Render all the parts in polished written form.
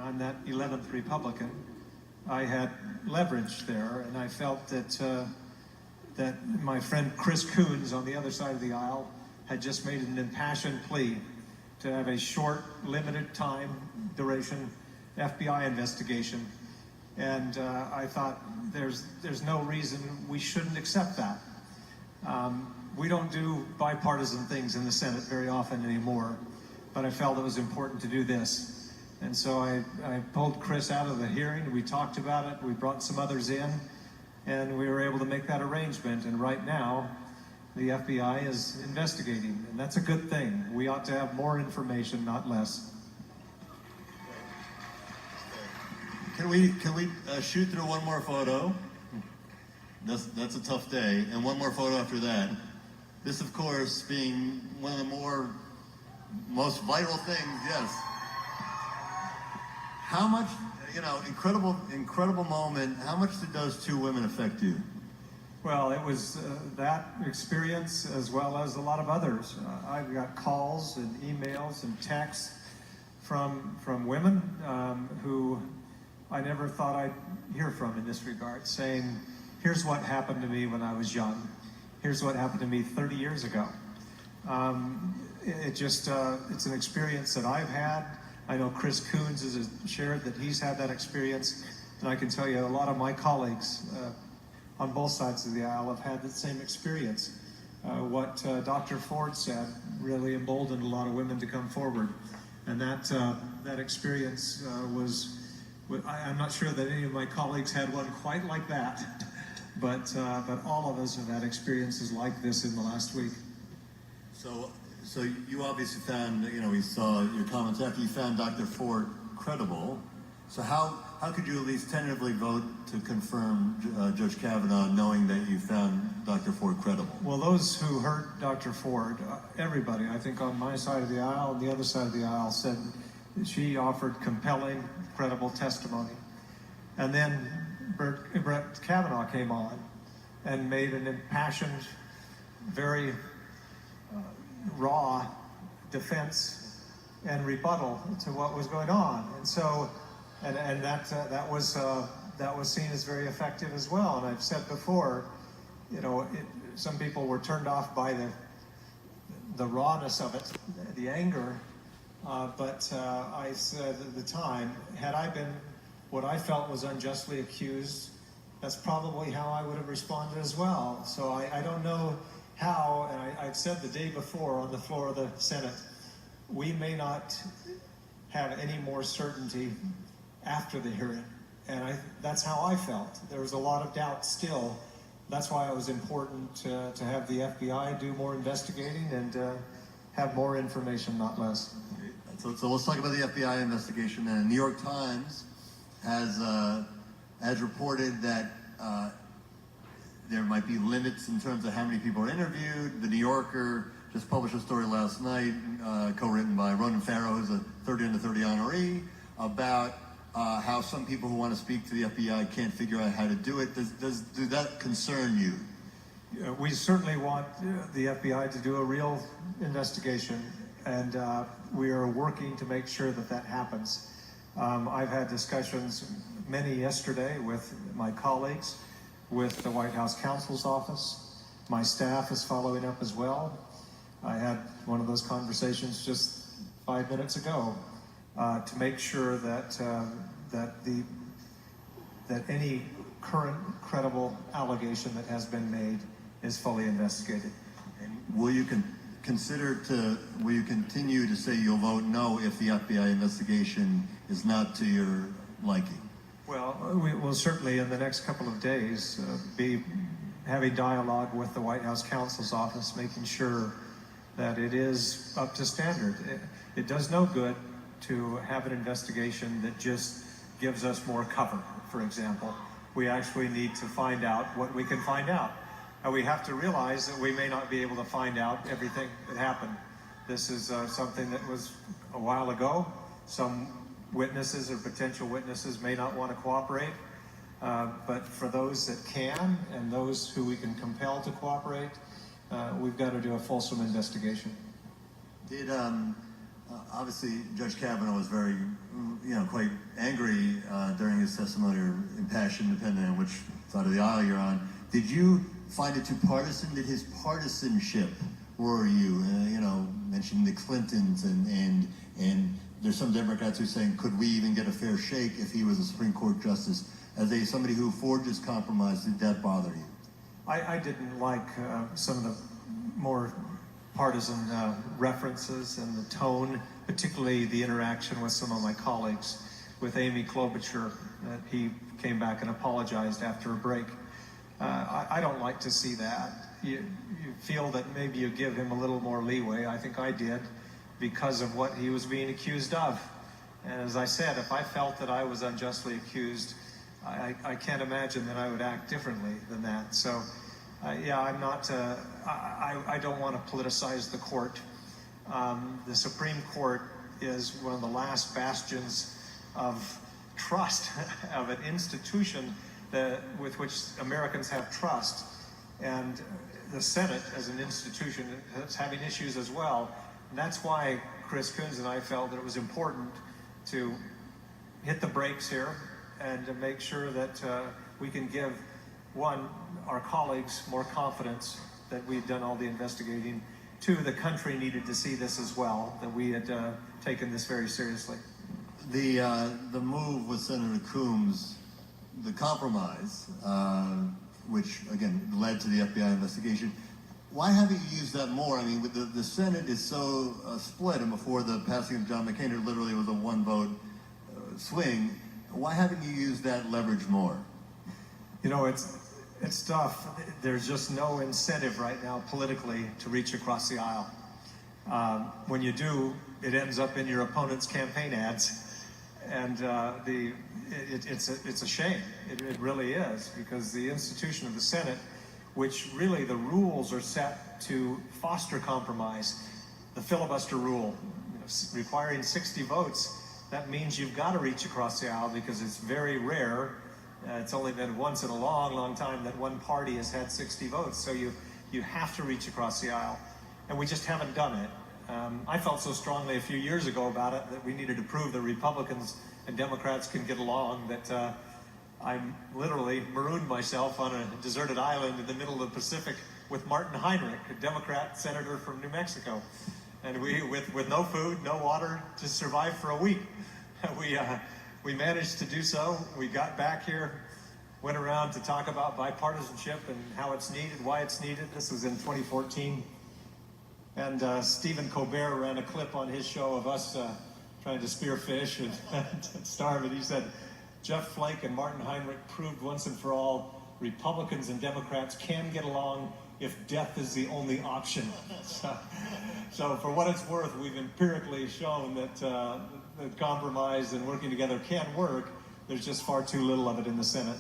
I'm that 11th Republican, I had leverage there, and I felt that that my friend Chris Coons on the other side of the aisle had just made an impassioned plea to have a short, limited time duration FBI investigation. And I thought there's no reason we shouldn't accept that. We don't do bipartisan things in the Senate very often anymore, but I felt it was important to do this. And so I pulled Chris out of the hearing, we talked about it, we brought some others in, and we were able to make that arrangement. And right now, the FBI is investigating, and that's a good thing. We ought to have more information, not less. Can we shoot through one more photo? That's a tough day, and one more photo after that. This, of course, being one of the most vital things. Yes. How much, incredible moment. How much did those two women affect you? Well, it was that experience as well as a lot of others. I've got calls and emails and texts from women who I never thought I'd hear from in this regard, saying, here's what happened to me when I was young. Here's what happened to me 30 years ago. It's an experience that I've had. I know Chris Coons has shared that he's had that experience, and I can tell you a lot of my colleagues on both sides of the aisle have had the same experience. What Dr. Ford said really emboldened a lot of women to come forward, and that experience I'm not sure that any of my colleagues had one quite like that, but all of us have had experiences like this in the last week. So you obviously found, we saw your comments after you found Dr. Ford credible. So how could you at least tentatively vote to confirm Judge Kavanaugh, knowing that you found Dr. Ford credible? Well, those who heard Dr. Ford, everybody, I think on my side of the aisle and the other side of the aisle, said that she offered compelling, credible testimony. And then Brett Kavanaugh came on and made an impassioned, very raw defense and rebuttal to what was going on. And so, that was seen as very effective as well. And I've said before, some people were turned off by the rawness of it, the anger. But I said at the time, had I been what I felt was unjustly accused, that's probably how I would have responded as well. So I don't know how, and I've said the day before on the floor of the Senate, we may not have any more certainty after the hearing. And that's how I felt. There was a lot of doubt still. That's why it was important to have the FBI do more investigating and have more information, not less. So let's talk about the FBI investigation. And the New York Times has reported that there might be limits in terms of how many people are interviewed. The New Yorker just published a story last night, co-written by Ronan Farrow, who's a 30 under 30 honoree, about how some people who want to speak to the FBI can't figure out how to do it. Does that concern you? Yeah, we certainly want the FBI to do a real investigation, and we are working to make sure that happens. I've had discussions, many yesterday, with my colleagues, with the White House counsel's office. My staff is following up as well. I had one of those conversations just 5 minutes ago to make sure that any current credible allegation that has been made is fully investigated. And will you continue to say you'll vote no if the FBI investigation is not to your liking? Well, we will certainly in the next couple of days be having dialogue with the White House counsel's office, making sure that it is up to standard. It does no good to have an investigation that just gives us more cover, for example. We actually need to find out what we can find out. And we have to realize that we may not be able to find out everything that happened. This is something that was a while ago. Some witnesses or potential witnesses may not want to cooperate, but for those that can and those who we can compel to cooperate, we've got to do a fulsome investigation. Obviously Judge Kavanaugh was very, quite his testimony are impassioned, depending on which side of the aisle you're on. Did you find it too partisan? Did his partisanship worry you? Mentioned the Clintons, and there's some Democrats who are saying, could we even get a fair shake if he was a Supreme Court justice? As somebody who forges compromise, did that bother you? I didn't like some of the more partisan references and the tone, particularly the interaction with some of my colleagues. With Amy Klobuchar, that he came back and apologized after a break. I don't like to see that. You feel that maybe you give him a little more leeway. I think I did, because of what he was being accused of. And as I said, if I felt that I was unjustly accused, I can't imagine that I would act differently than that. So, yeah, I'm not, I don't want to politicize the court. The Supreme Court is one of the last bastions of trust, of an institution with which Americans have trust. And the Senate as an institution is having issues as well. And that's why Chris Coons and I felt that it was important to hit the brakes here and to make sure that we can give, our colleagues more confidence that we've done all the investigating. Two, the country needed to see this as well, that we had taken this very seriously. The move with Senator Coons, the compromise, which again led to the FBI investigation. Why haven't you used that more? I mean, the Senate is so split, and before the passing of John McCain, it literally was a one-vote swing. Why haven't you used that leverage more? It's tough. There's just no incentive right now politically to reach across the aisle. When you do, it ends up in your opponent's campaign ads, and it's a shame. It really is, because the institution of the Senate, which really the rules are set to foster compromise, the filibuster rule, requiring 60 votes, that means you've got to reach across the aisle, because it's very rare. It's only been once in a long, long time that one party has had 60 votes. So you have to reach across the aisle. And we just haven't done it. I felt so strongly a few years ago about it that we needed to prove that Republicans and Democrats can get along, that I literally marooned myself on a deserted island in the middle of the Pacific with Martin Heinrich, a Democrat senator from New Mexico. And we, with no food, no water, to survive for a week. We managed to do so. We got back here, went around to talk about bipartisanship and how it's needed, why it's needed. This was in 2014. And Stephen Colbert ran a clip on his show of us trying to spear fish and starve. And he said, Jeff Flake and Martin Heinrich proved once and for all Republicans and Democrats can get along if death is the only option. So for what it's worth, we've empirically shown that compromise and working together can work. There's just far too little of it in the Senate.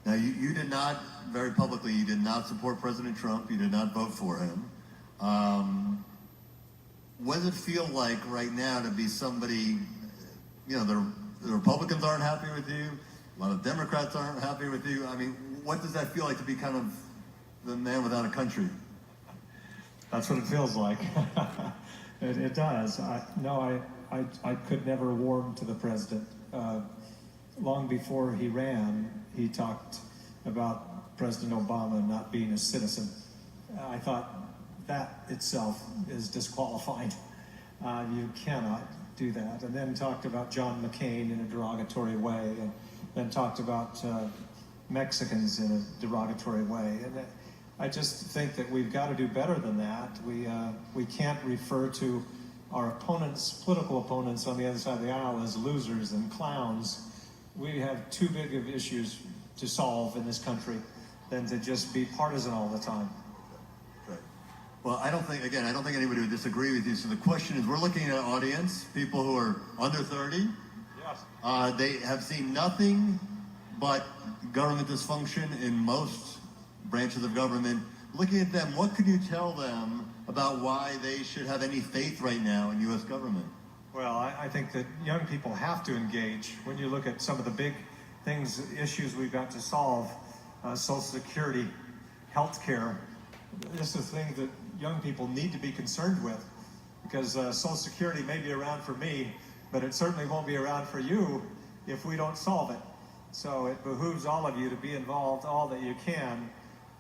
Now, you did not, very publicly, you did not support President Trump. You did not vote for him. What does it feel like right now to be somebody, the Republicans aren't happy with you, a lot of Democrats aren't happy with you. I mean, what does that feel like to be kind of the man without a country? That's what it feels like. It does. I could never warm to the president. Long before he ran, he talked about President Obama not being a citizen. I thought that itself is disqualifying. You cannot do that. And then talked about John McCain in a derogatory way, and then talked about Mexicans in a derogatory way. And I just think that we've got to do better than that. We can't refer to our opponents, political opponents on the other side of the aisle, as losers and clowns. We have too big of issues to solve in this country than to just be partisan all the time. Right. Well, I don't think anybody would disagree with you. So the question is, we're looking at an audience, people who are under 30. Yes. They have seen nothing but government dysfunction in most branches of government. Looking at them, what could you tell them about why they should have any faith right now in U.S. government? Well, I think that young people have to engage. When you look at some of the big issues we've got to solve, Social Security, health care, this is things that young people need to be concerned with, because Social Security may be around for me, but it certainly won't be around for you if we don't solve it. So it behooves all of you to be involved all that you can.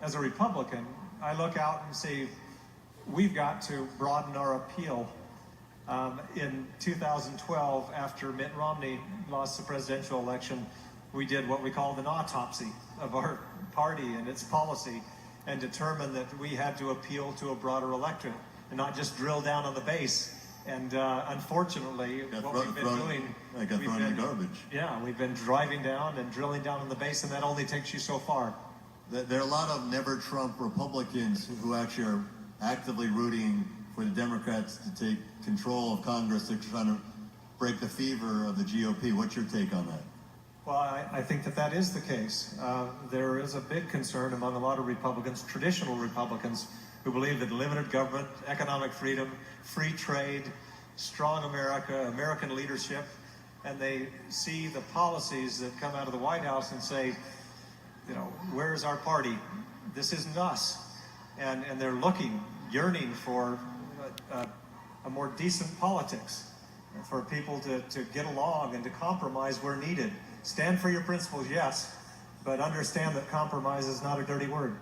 As a Republican, I look out and say, we've got to broaden our appeal. In 2012, after Mitt Romney lost the presidential election, we did what we called an autopsy of our party and its policy, and determined that we had to appeal to a broader electorate and not just drill down on the base. And unfortunately, what we've been doing, I got thrown in the garbage. Yeah, we've been driving down and drilling down on the base, and that only takes you so far. There are a lot of never Trump Republicans who actually are actively rooting for the Democrats to take control of Congress. They're trying to break the fever of the GOP. What's your take on that? Well, I think that is the case. There is a big concern among a lot of Republicans, traditional Republicans, who believe that limited government, economic freedom, free trade, strong America, American leadership, and they see the policies that come out of the White House and say, you know, where's our party? This isn't us. And they're looking, yearning for a more decent politics, for people to get along and to compromise where needed. Stand for your principles, yes, but understand that compromise is not a dirty word.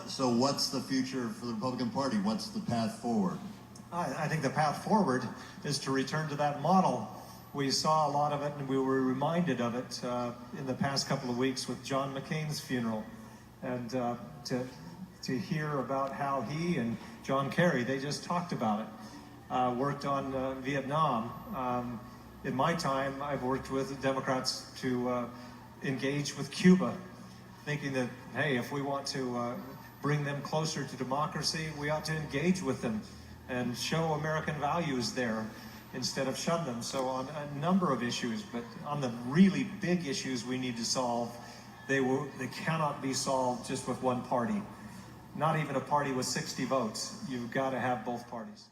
So what's the future for the Republican Party? What's the path forward? I think the path forward is to return to that model. We saw a lot of it, and we were reminded of it in the past couple of weeks with John McCain's funeral. And to hear about how he and John Kerry, they just talked about it, worked on Vietnam. In my time, I've worked with Democrats to engage with Cuba, thinking that, hey, if we want to bring them closer to democracy, we ought to engage with them and show American values there instead of shun them. So on a number of issues, but on the really big issues we need to solve, they cannot be solved just with one party. Not even a party with 60 votes. You've got to have both parties.